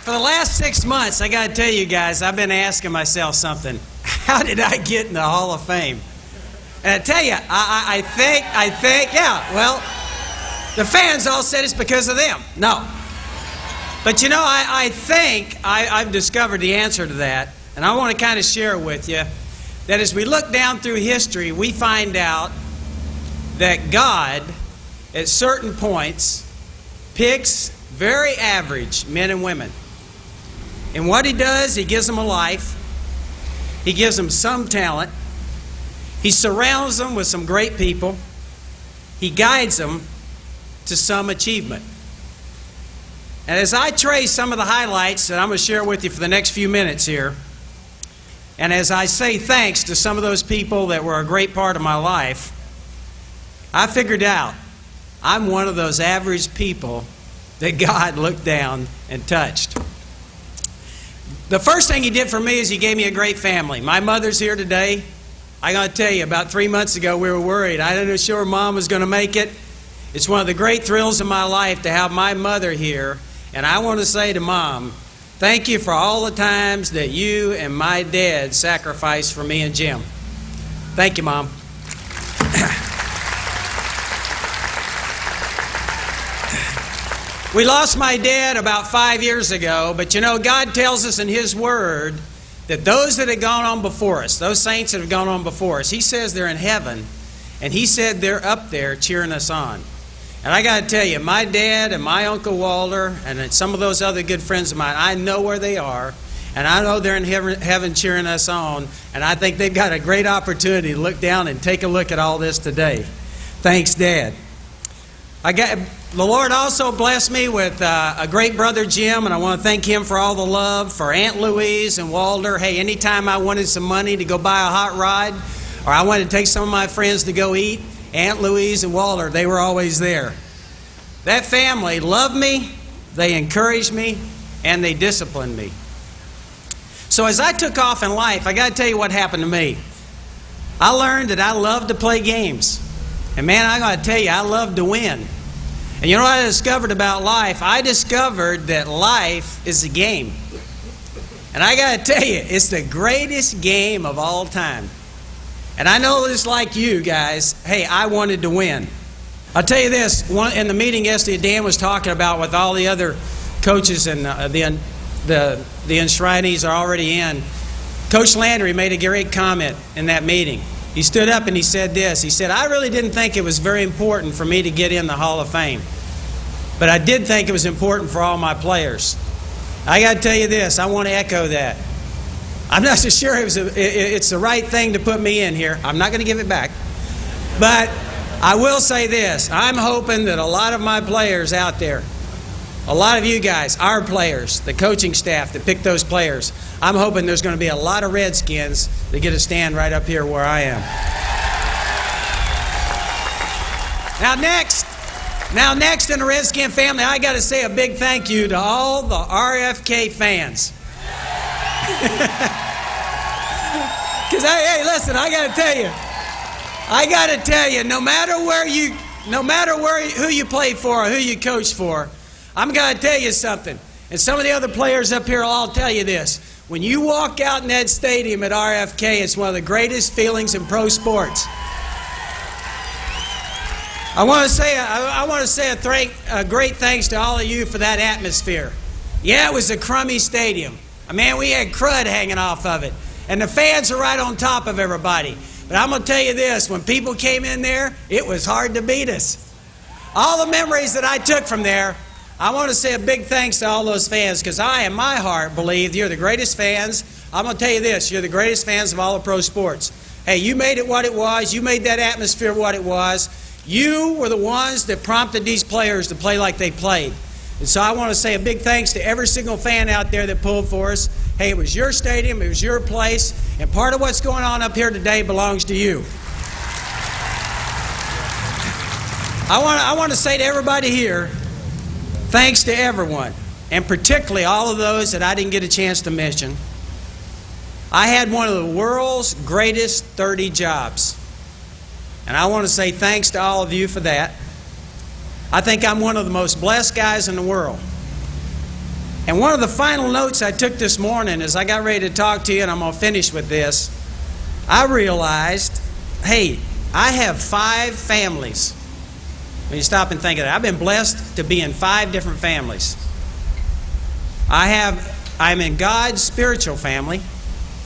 For the last 6 months, I got to tell you guys, I've been asking myself something. How did I get in the Hall of Fame? And I tell you, I think, yeah, well, the fans all said it's because of them. No. But you know, I think I've discovered the answer to that, and I want to kind of share with you that as we look down through history, we find out that God, at certain points, picks very average men and women. And what He does, He gives them a life. He gives them some talent. He surrounds them with some great people. He guides them to some achievement. And as I trace some of the highlights that I'm going to share with you for the next few minutes here, and as I say thanks to some of those people that were a great part of my life, I figured out I'm one of those average people that God looked down and touched. The first thing He did for me is He gave me a great family. My mother's here today. I got to tell you, about 3 months ago we were worried. I didn't know sure Mom was going to make it. It's one of the great thrills of my life to have my mother here. And I want to say to Mom, thank you for all the times that you and my dad sacrificed for me and Jim. Thank you, Mom. We lost my dad about 5 years ago, but you know, God tells us in His Word that those that have gone on before us, those saints that have gone on before us, He says they're in heaven, and He said they're up there cheering us on. And I got to tell you, my dad and my Uncle Walter and some of those other good friends of mine, I know where they are, and I know they're in heaven cheering us on, and I think they've got a great opportunity to look down and take a look at all this today. Thanks, Dad. The Lord also blessed me with a great brother, Jim, and I want to thank him for all the love, for Aunt Louise and Walter. Hey, anytime I wanted some money to go buy a hot ride, or I wanted to take some of my friends to go eat, Aunt Louise and Walter, they were always there. That family loved me, they encouraged me, and they disciplined me. So as I took off in life, I got to tell you what happened to me. I learned that I love to play games. And man, I got to tell you, I love to win. And you know what I discovered about life? I discovered that life is a game. And I got to tell you, it's the greatest game of all time. And I know just like you guys, hey, I wanted to win. I'll tell you this, in the meeting yesterday, Dan was talking about with all the other coaches and the enshrinees are already in. Coach Landry made a great comment in that meeting. He stood up and he said this. He said, I really didn't think it was very important for me to get in the Hall of Fame. But I did think it was important for all my players. I got to tell you this. I want to echo that. I'm not so sure it's the right thing to put me in here. I'm not going to give it back. But I will say this. I'm hoping that a lot of my players out there, a lot of you guys, our players, the coaching staff that pick those players, I'm hoping there's going to be a lot of Redskins that get to stand right up here where I am. Now next in the Redskin family, I got to say a big thank you to all the RFK fans. Because hey, listen, I got to tell you, no matter who you play for or who you coach for, I'm going to tell you something. And some of the other players up here will all tell you this. When you walk out in that stadium at RFK, it's one of the greatest feelings in pro sports. I want to say a great thanks to all of you for that atmosphere. Yeah, it was a crummy stadium. Man, we had crud hanging off of it. And the fans are right on top of everybody. But I'm going to tell you this, when people came in there, it was hard to beat us. All the memories that I took from there, I want to say a big thanks to all those fans, because I, in my heart, believe you're the greatest fans. I'm going to tell you this, you're the greatest fans of all of pro sports. Hey, you made it what it was. You made that atmosphere what it was. You were the ones that prompted these players to play like they played. And so I want to say a big thanks to every single fan out there that pulled for us. Hey, it was your stadium, it was your place, and part of what's going on up here today belongs to you. I want to say to everybody here, thanks to everyone, and particularly all of those that I didn't get a chance to mention. I had one of the world's greatest 30 jobs. And I want to say thanks to all of you for that. I think I'm one of the most blessed guys in the world. And one of the final notes I took this morning as I got ready to talk to you, and I'm going to finish with this, I realized, hey, I have 5 families. When you stop and think of it, I've been blessed to be in 5 different families. I'm in God's spiritual family.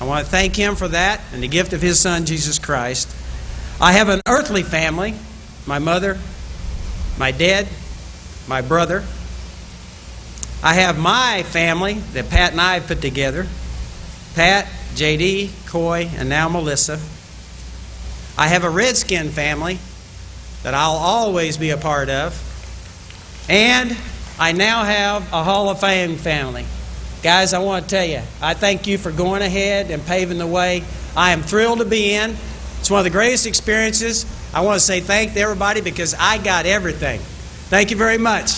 I want to thank Him for that and the gift of His Son, Jesus Christ. I have an earthly family, my mother, my dad, my brother. I have my family that Pat and I have put together. Pat, J.D., Coy, and now Melissa. I have a redskin family that I'll always be a part of. And I now have a Hall of Fame family. Guys, I want to tell you, I thank you for going ahead and paving the way. I am thrilled to be in. It's one of the greatest experiences. I want to say thank you to everybody because I got everything. Thank you very much.